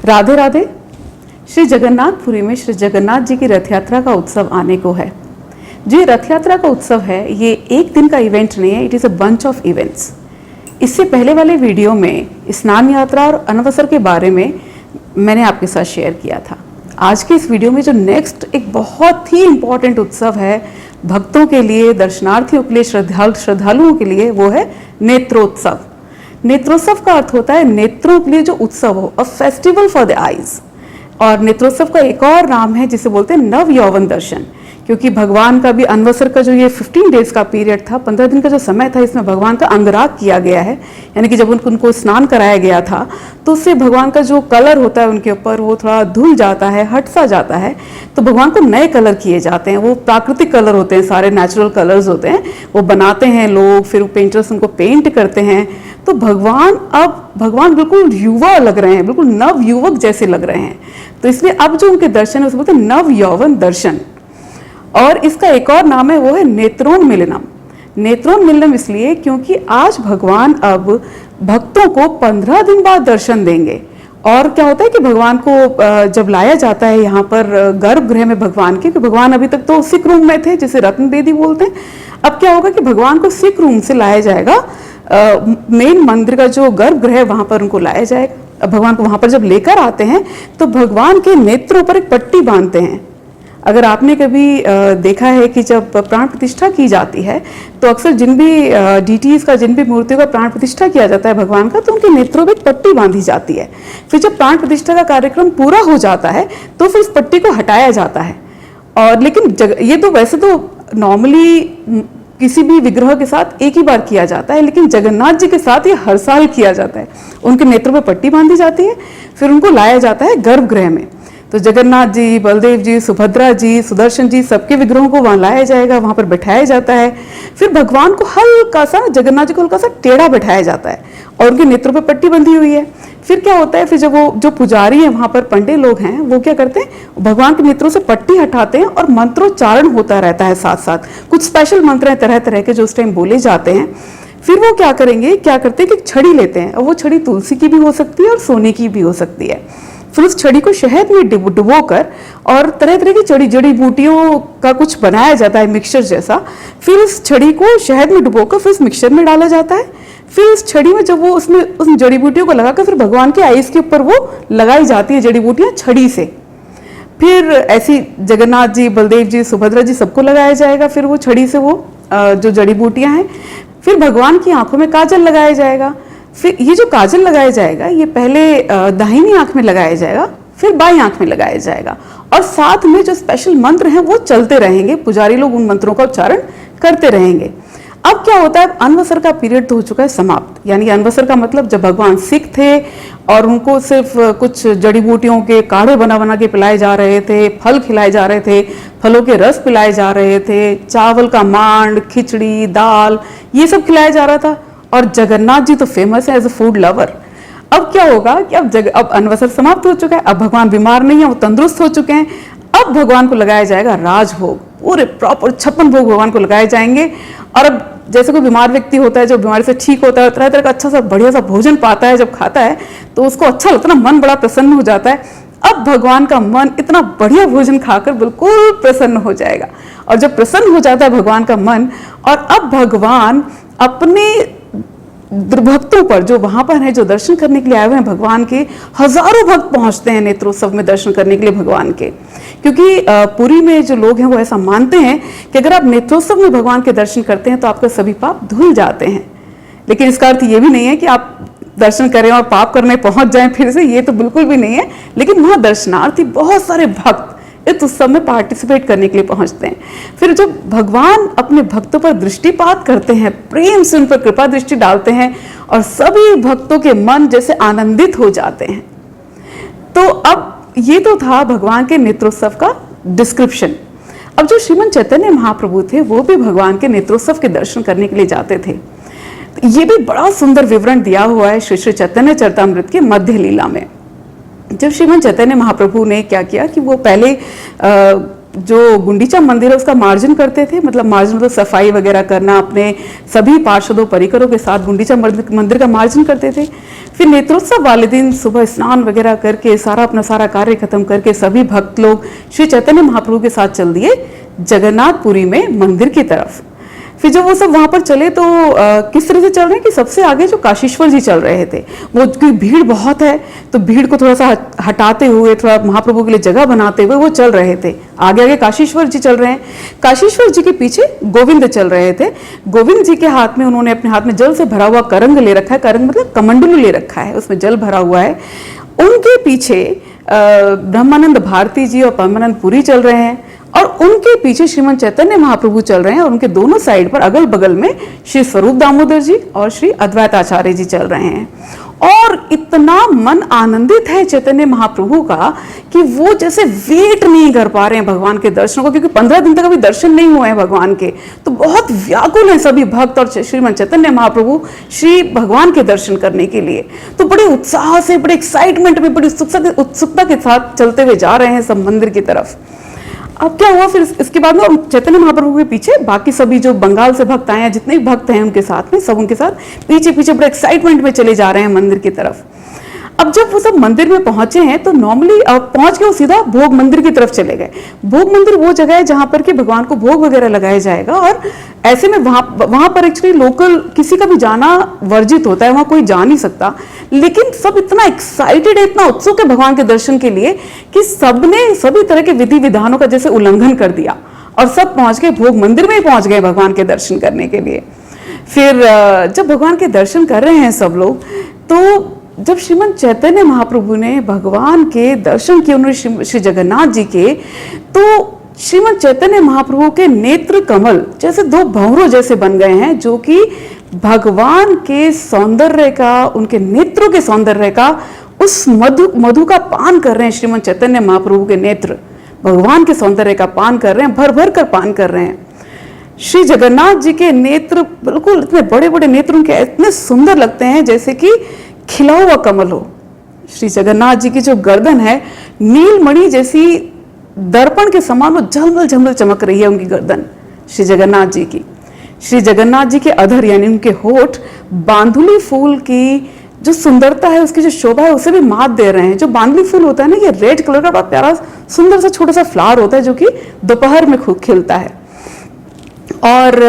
राधे राधे। श्री जगन्नाथपुरी में श्री जगन्नाथ जी की रथ यात्रा का उत्सव आने को है। जो रथ यात्रा का उत्सव है ये एक दिन का इवेंट नहीं है, it is a bunch of events. इससे पहले वाले वीडियो में स्नान यात्रा और अनवसर के बारे में मैंने आपके साथ शेयर किया था। आज के इस वीडियो में जो नेक्स्ट एक बहुत ही इम्पॉर्टेंट उत्सव है भक्तों के लिए, दर्शनार्थियों के लिए, श्रद्धालुओं के लिए, वो है नेत्रोत्सव। नेत्रोत्सव का अर्थ होता है नेत्रों के लिए जो उत्सव हो, a festival for the eyes. और नेत्रोत्सव का एक और नाम है जिसे बोलते हैं नव यौवन दर्शन, क्योंकि भगवान का भी अनवसर का जो ये 15 डेज का पीरियड था, 15 दिन का जो समय था, इसमें भगवान का अंगराग किया गया है। यानी कि जब उनको स्नान कराया गया था तो उससे भगवान का जो कलर होता है उनके ऊपर वो थोड़ा धुल जाता है, हट सा जाता है, तो भगवान को नए कलर किए जाते हैं। वो प्राकृतिक कलर होते हैं, सारे नेचुरल कलर्स होते हैं, वो बनाते हैं लोग, फिर पेंटर्स उनको पेंट करते हैं। तो भगवान बिल्कुल युवा लग रहे हैं, बिल्कुल नव युवक जैसे लग रहे हैं। तो इसलिए अब जो उनके दर्शन है उसको बोलते हैं नव यौवन दर्शन। और इसका एक और नाम है, वो है नेत्रोन्मीलनम। नेत्रोन्मीलनम इसलिए क्योंकि आज भगवान अब भक्तों को 15 दिन बाद दर्शन देंगे। और क्या होता है कि भगवान को जब लाया जाता है यहाँ पर गर्भगृह में भगवान के, भगवान अभी तक तो सिक रूम में थे जिसे रत्न बेदी बोलते हैं। अब क्या होगा कि भगवान को सिक रूम से लाया जाएगा, मेन मंदिर का जो गर्भगृह है वहां पर उनको लाया जाएगा। भगवान को वहां पर जब लेकर आते हैं तो भगवान के नेत्रों पर एक पट्टी बांधते हैं। अगर आपने कभी देखा है कि जब प्राण प्रतिष्ठा की जाती है तो अक्सर जिन भी डीटीज का, जिन भी मूर्तियों का प्राण प्रतिष्ठा किया जाता है भगवान का, तो उनके नेत्रों में एक पट्टी बांधी जाती है। फिर जब प्राण प्रतिष्ठा का कार्यक्रम पूरा हो जाता है तो फिर इस पट्टी को हटाया जाता है। और लेकिन ये तो वैसे तो नॉर्मली किसी भी विग्रह के साथ एक ही बार किया जाता है, लेकिन जगन्नाथ जी के साथ ये हर साल किया जाता है। उनके नेत्रों पर पट्टी बांधी जाती है, फिर उनको लाया जाता है गर्भगृह में। तो जगन्नाथ जी, बलदेव जी, सुभद्रा जी, सुदर्शन जी, सबके विग्रहों को वहां लाया जाएगा, वहां पर बैठाया जाता है। फिर भगवान को हल्का सा, जगन्नाथ जी को हल्का सा टेढ़ा बैठाया जाता है और उनके नेत्रों पर पट्टी बंधी हुई है। फिर क्या होता है, फिर जब वो जो पुजारी हैं वहां पर, पंडित लोग हैं, वो क्या करते हैं, भगवान के नेत्रों से पट्टी हटाते हैं और मंत्रोच्चारण होता रहता है साथ साथ। कुछ स्पेशल मंत्र हैं तरह तरह के जो उस टाइम बोले जाते हैं। फिर वो क्या करते हैं कि छड़ी लेते हैं, और वो छड़ी तुलसी की भी हो सकती है और सोने की भी हो सकती है। फिर उस छड़ी को शहद में डुबोकर और तरह तरह की जड़ी बूटियों का कुछ बनाया जाता है मिक्सचर जैसा। फिर उस छड़ी को शहद में डुबोकर फिर उस मिक्सचर में डाला जाता है। फिर उस छड़ी में जब वो उसमें उस जड़ी बूटियों को लगाकर फिर भगवान के आईज के ऊपर वो लगाई जाती है जड़ी बूटियां छड़ी से। फिर ऐसी जगन्नाथ जी, बलदेव जी, सुभद्रा जी, सबको लगाया जाएगा फिर वो छड़ी से वो जो जड़ी बूटियां हैं। फिर भगवान की आंखों में काजल लगाया जाएगा। फिर ये जो काजल लगाया जाएगा ये पहले दाहिनी आंख में लगाया जाएगा, फिर बाईं आंख में लगाया जाएगा, और साथ में जो स्पेशल मंत्र हैं वो चलते रहेंगे। पुजारी लोग उन मंत्रों का उच्चारण करते रहेंगे। अब क्या होता है, अनवसर का पीरियड तो हो चुका है समाप्त। यानी अनवसर का मतलब जब भगवान सिक थे और उनको सिर्फ कुछ जड़ी बूटियों के काढ़े बना के पिलाए जा रहे थे, फल खिलाए जा रहे थे, फलों के रस पिलाए जा रहे थे, चावल का मांड, खिचड़ी, दाल, ये सब खिलाया जा रहा था। और जगन्नाथ जी तो फेमस है एज अ फूड लवर। अब क्या होगा कि अब अनवसर समाप्त हो चुका है, अब भगवान बीमार नहीं है, वो तंदुरुस्त हो चुके हैं। अब भगवान को लगाया जाएगा राजभोग, पूरे प्रॉपर 56 भोग भगवान को लगाए जाएंगे। और अब जैसे कोई बीमार व्यक्ति होता है, जो बीमारी से ठीक होता है, तरह तरह का अच्छा सा बढ़िया सा भोजन पाता है, जब खाता है तो उसको अच्छा लगता है, मन बड़ा प्रसन्न हो जाता है। अब भगवान का मन इतना बढ़िया भोजन खाकर बिल्कुल प्रसन्न हो जाएगा। और जब प्रसन्न हो जाता है भगवान का मन, और अब भगवान अपने भक्तों पर, जो वहां पर हैं, जो दर्शन करने के लिए आए हुए हैं भगवान के, हजारों भक्त पहुंचते हैं नेत्रोत्सव में दर्शन करने के लिए भगवान के। क्योंकि पुरी में जो लोग हैं वो ऐसा मानते हैं कि अगर आप नेत्रोत्सव में भगवान के दर्शन करते हैं तो आपके सभी पाप धुल जाते हैं। लेकिन इसका अर्थ ये भी नहीं है कि आप दर्शन करें और पाप करने पहुंच जाएं फिर से, ये तो बिल्कुल भी नहीं है। लेकिन वहां दर्शनार्थी बहुत सारे भक्त इस उत्सव में पार्टिसिपेट करने के लिए पहुंचते हैं। फिर जब भगवान अपने भक्तों पर दृष्टिपात करते हैं, प्रेम से उन पर कृपा दृष्टि डालते हैं, और सभी भक्तों के मन जैसे आनंदित हो जाते हैं। तो अब ये तो था भगवान के नेत्रोत्सव का डिस्क्रिप्शन। अब जो श्रीमन चैतन्य महाप्रभु थे वो भी भगवान के नेत्रोत्सव के दर्शन करने के लिए जाते थे। ये भी बड़ा सुंदर विवरण दिया हुआ है श्री श्री चैतन्य चरितामृत के मध्य लीला में। जब श्रीमन चैतन्य महाप्रभु ने क्या किया कि वो पहले जो गुंडीचा मंदिर है उसका मार्जन करते थे, मतलब मार्जन मतलब सफाई वगैरह करना, अपने सभी पार्षदों परिकरों के साथ गुंडीचा मंदिर का मार्जन करते थे। फिर नेत्रोत्सव वाले दिन सुबह स्नान वगैरह करके अपना सारा कार्य खत्म करके सभी भक्त लोग श्री चैतन्य महाप्रभु के साथ चल दिए जगन्नाथपुरी में मंदिर की तरफ। फिर जब वो सब वहां पर चले तो किस तरह से चल रहे हैं कि सबसे आगे जो काशीश्वर जी चल रहे थे, वो क्योंकि भीड़ बहुत है तो भीड़ को थोड़ा सा हटाते हुए, थोड़ा महाप्रभु के लिए जगह बनाते हुए वो चल रहे थे। आगे आगे काशीश्वर जी चल रहे हैं, काशीश्वर जी के पीछे गोविंद चल रहे थे। गोविंद जी के हाथ में उन्होंने अपने हाथ में जल से भरा हुआ करंग ले रखा है, करंग मतलब कमंडलू ले रखा है, उसमें जल भरा हुआ है। उनके पीछे ब्रह्मानंद भारती जी और परमानंद पुरी चल रहे हैं और उनके पीछे श्रीमन चैतन्य महाप्रभु चल रहे हैं और उनके दोनों साइड पर अगल बगल में श्री स्वरूप दामोदर जी और श्री अद्वैत आचार्य जी चल रहे हैं। और इतना मन आनंदित है चैतन्य महाप्रभु का कि वो जैसे वेट नहीं कर पा रहे हैं भगवान के दर्शन को, क्योंकि 15 दिन तक अभी दर्शन नहीं हुए हैं भगवान के, तो बहुत व्याकुल हैं सभी भक्त और श्रीमन चैतन्य महाप्रभु श्री भगवान के दर्शन करने के लिए। तो बड़े उत्साह से, बड़े एक्साइटमेंट में, बड़ी उत्सुकता के साथ चलते हुए जा रहे हैं सब मंदिर की तरफ। अब क्या हुआ फिर इसके बाद में चैतन्य महाप्रभु के पीछे बाकी सभी जो बंगाल से भक्त आए हैं, जितने भी भक्त हैं उनके साथ में, सब उनके साथ पीछे पीछे बड़े एक्साइटमेंट में चले जा रहे हैं मंदिर की तरफ। अब जब वो सब मंदिर में पहुंचे हैं तो नॉर्मली पहुंच के वो सीधा भोग मंदिर की तरफ चले गए। भोग मंदिर वो जगह है जहां पर कि भगवान को भोग वगैरह लगाया जाएगा और ऐसे में वहां पर एक्चुअली लोकल किसी का भी जाना वर्जित होता है, वहां कोई जा नहीं सकता। लेकिन सब इतना एक्साइटेड है, इतना उत्सुक है भगवान के दर्शन के लिए कि सबने सभी तरह के विधि विधानों का जैसे उल्लंघन कर दिया और सब पहुंच गए भोग मंदिर में ही पहुंच गए भगवान के दर्शन करने के लिए। फिर जब भगवान के दर्शन कर रहे हैं सब लोग, तो जब श्रीमन चैतन्य महाप्रभु ने भगवान के दर्शन किए उन्होंने श्री जगन्नाथ जी के, तो श्रीमन चैतन्य महाप्रभु के नेत्र कमल जैसे दो भंवरों जैसे बन गए हैं, जो कि भगवान के सौंदर्य का, उनके नेत्रों के सौंदर्य का, उस मधु का पान कर रहे हैं। श्रीमन चैतन्य महाप्रभु के नेत्र भगवान के सौंदर्य का पान कर रहे हैं, भर भर कर पान कर रहे हैं। श्री जगन्नाथ जी के नेत्र बिल्कुल इतने बड़े बड़े नेत्र, उनके इतने सुंदर लगते हैं जैसे कि खिला हुआ कमल हो। श्री जगन्नाथ जी की जो गर्दन है नीलमणि जैसी दर्पण के समान वो झलमल झलमल चमक रही है उनकी गर्दन श्री जगन्नाथ जी की। श्री जगन्नाथ जी के अधर यानी उनके होठ बांधुली फूल की जो सुंदरता है, उसकी जो शोभा है, उसे भी मात दे रहे हैं। जो बांधुली फूल होता है ना, ये रेड कलर का बड़ा प्यारा सुंदर सा छोटा सा फ्लावर होता है जो कि दोपहर में खूब खिलता है। और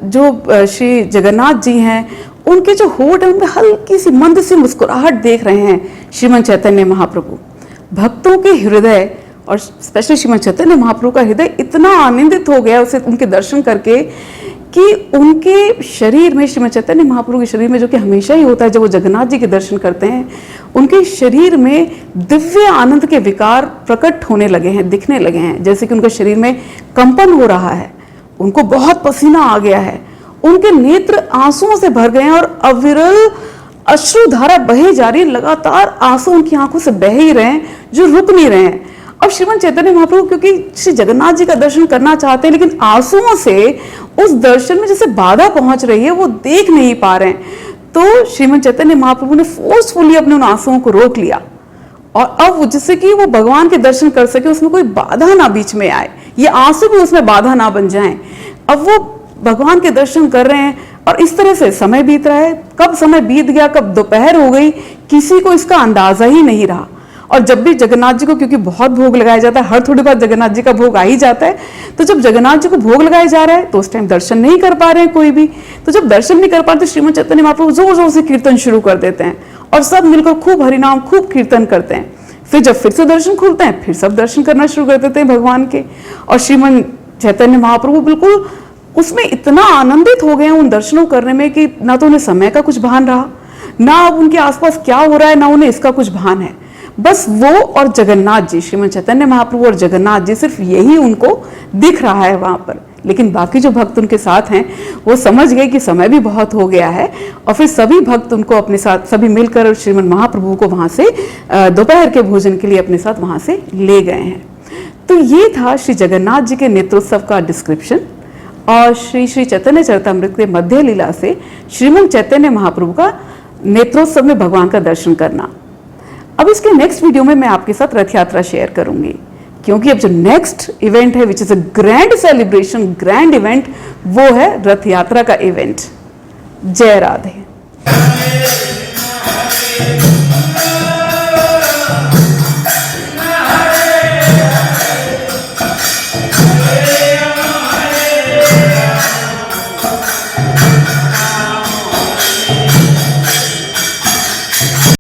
जो श्री जगन्नाथ जी हैं, उनके जो होठ है उनमें हल्की सी मंद सी मुस्कुराहट देख रहे हैं श्रीमन चैतन्य महाप्रभु। भक्तों के हृदय और स्पेशली श्रीमन चैतन्य महाप्रभु का हृदय इतना आनंदित हो गया उसे उनके दर्शन करके कि उनके शरीर में, श्रीमन चैतन्य महाप्रभु के शरीर में, जो कि हमेशा ही होता है जब वो जगन्नाथ जी के दर्शन करते हैं, उनके शरीर में दिव्य आनंद के विकार प्रकट होने लगे हैं, दिखने लगे हैं। जैसे कि उनके शरीर में कंपन हो रहा है, उनको बहुत पसीना आ गया है, उनके नेत्र आंसुओं से भर गए हैं और अविरल अश्रुधारा बहे जा रही है। लगातार आंसू उनकी आंखों से बह ही रहे हैं जो रुक नहीं रहे हैं। अब श्रीमन चैतन्य महाप्रभु क्योंकि श्री जगन्नाथ जी का दर्शन करना चाहते हैं, लेकिन आंसुओं से उस दर्शन में जैसे बाधा पहुंच रही है, वो देख नहीं पा रहे हैं। तो श्रीमन चैतन्य महाप्रभु ने फोर्सफुली अपने उन आंसुओं को रोक लिया और अब जिससे कि वो भगवान के दर्शन कर सके, उसमें कोई बाधा ना बीच में आए, ये आंसू भी उसमें बाधा ना बन जाएं। अब वो भगवान के दर्शन कर रहे हैं और इस तरह से समय बीत रहा है। कब समय बीत गया, कब दोपहर हो गई, किसी को इसका अंदाजा ही नहीं रहा। और जब भी जगन्नाथ जी को, क्योंकि बहुत भोग लगाया जाता है, हर थोड़ी बार जगन्नाथ जी का भोग आ ही जाता है, तो जब जगन्नाथ जी को भोग लगाया जा रहा है तो उस टाइम दर्शन नहीं कर पा रहे हैं कोई भी। तो जब दर्शन नहीं कर पाते तो श्रीमन चैतन्य महाप्रभु जोर जोर से कीर्तन शुरू कर देते हैं और सब मिलकर खूब हरिनाम, खूब कीर्तन करते हैं। फिर जब फिर से दर्शन खुलते हैं, फिर सब दर्शन करना शुरू कर देते हैं भगवान के। और श्रीमन चैतन्य महाप्रभु बिल्कुल उसमें इतना आनंदित हो गए हैं उन दर्शनों करने में कि ना तो उन्हें समय का कुछ भान रहा, ना अब उनके आसपास क्या हो रहा है, ना उन्हें इसका कुछ भान है। बस वो और जगन्नाथ जी, श्रीमन चैतन्य महाप्रभु और जगन्नाथ जी, सिर्फ यही उनको दिख रहा है वहां पर। लेकिन बाकी जो भक्त उनके साथ हैं वो समझ गए कि समय भी बहुत हो गया है और फिर सभी भक्त उनको अपने साथ, सभी मिलकर श्रीमन महाप्रभु को वहां से दोपहर के भोजन के लिए अपने साथ वहां से ले गए हैं। तो ये था श्री जगन्नाथ जी के नेत्रोत्सव का डिस्क्रिप्शन और श्री श्री चैतन्य चरितामृत के मध्य लीला से श्रीमन चैतन्य महाप्रभु का नेत्रोत्सव में भगवान का दर्शन करना। अब इसके नेक्स्ट वीडियो में मैं आपके साथ रथ यात्रा शेयर करूंगी, क्योंकि अब जो नेक्स्ट इवेंट है which is a grand celebration, grand event, वो है रथ यात्रा का इवेंट। जय राधे। Hare